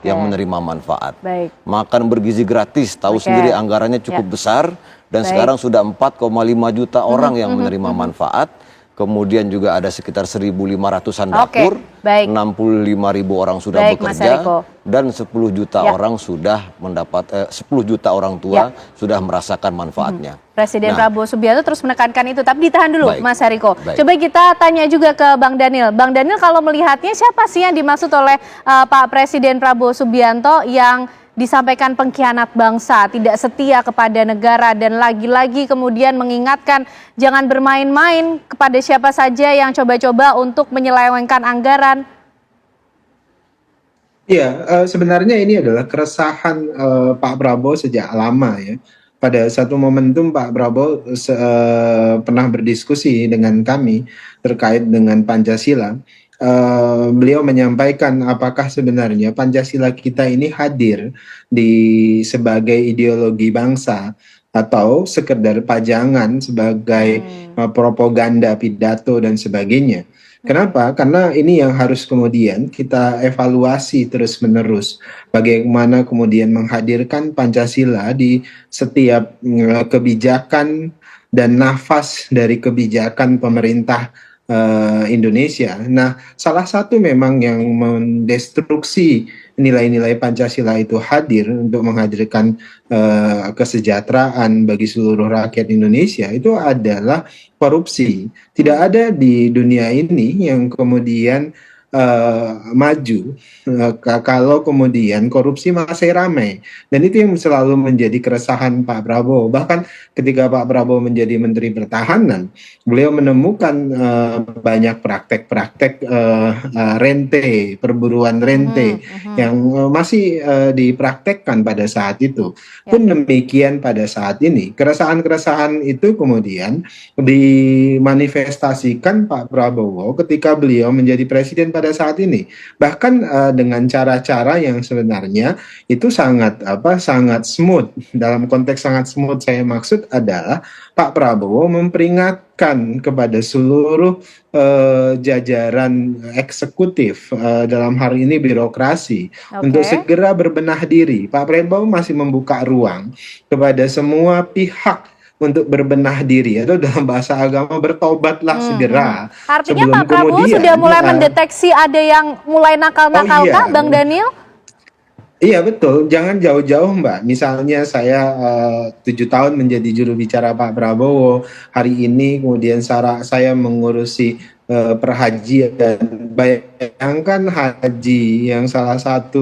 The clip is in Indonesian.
yang menerima manfaat. Baik. Makan bergizi gratis, tahu sendiri anggarannya cukup besar, dan sekarang sudah 4,5 juta orang yang menerima manfaat. Kemudian juga ada sekitar 1.500-an dapur, 65.000 orang sudah bekerja, dan 10 juta orang sudah mendapat 10 juta orang tua sudah merasakan manfaatnya. Presiden Prabowo Subianto terus menekankan itu, tapi ditahan dulu, Mas Hariko. Coba kita tanya juga ke Bang Daniel. Bang Daniel, kalau melihatnya siapa sih yang dimaksud oleh Pak Presiden Prabowo Subianto yang disampaikan pengkhianat bangsa, tidak setia kepada negara, dan lagi-lagi kemudian mengingatkan jangan bermain-main kepada siapa saja yang coba-coba untuk menyelewengkan anggaran? Iya, sebenarnya ini adalah keresahan Pak Prabowo sejak lama ya. Pada satu momentum Pak Prabowo pernah berdiskusi dengan kami terkait dengan Pancasila. Beliau menyampaikan apakah sebenarnya Pancasila kita ini hadir sebagai ideologi bangsa atau sekedar pajangan sebagai propaganda, pidato dan sebagainya. Kenapa? Karena ini yang harus kemudian kita evaluasi terus-menerus. Bagaimana kemudian menghadirkan Pancasila di setiap kebijakan dan nafas dari kebijakan pemerintah Indonesia. Nah, salah satu memang yang mendestruksi nilai-nilai Pancasila itu hadir untuk menghadirkan kesejahteraan bagi seluruh rakyat Indonesia itu adalah korupsi. Tidak ada di dunia ini yang kemudian maju kalau kemudian korupsi masih ramai, dan itu yang selalu menjadi keresahan Pak Prabowo. Bahkan ketika Pak Prabowo menjadi Menteri Pertahanan, beliau menemukan banyak praktek-praktek rente, perburuan rente yang masih dipraktekkan pada saat itu. Pun demikian pada saat ini, keresahan-keresahan itu kemudian dimanifestasikan Pak Prabowo ketika beliau menjadi presiden pada saat ini, bahkan dengan cara-cara yang sebenarnya itu sangat smooth. Dalam konteks sangat smooth saya maksud adalah Pak Prabowo memperingatkan kepada seluruh jajaran eksekutif dalam hal ini birokrasi untuk segera berbenah diri. Pak Prabowo masih membuka ruang kepada semua pihak untuk berbenah diri, atau dalam bahasa agama bertobatlah segera. Artinya Pak Prabowo sudah mulai mendeteksi ada yang mulai nakal-nakal kah, Bang Daniel? Iya betul, jangan jauh-jauh Mbak. Misalnya saya 7 tahun menjadi juru bicara Pak Prabowo, hari ini kemudian saya mengurusi perhajian. Bayangkan haji yang salah satu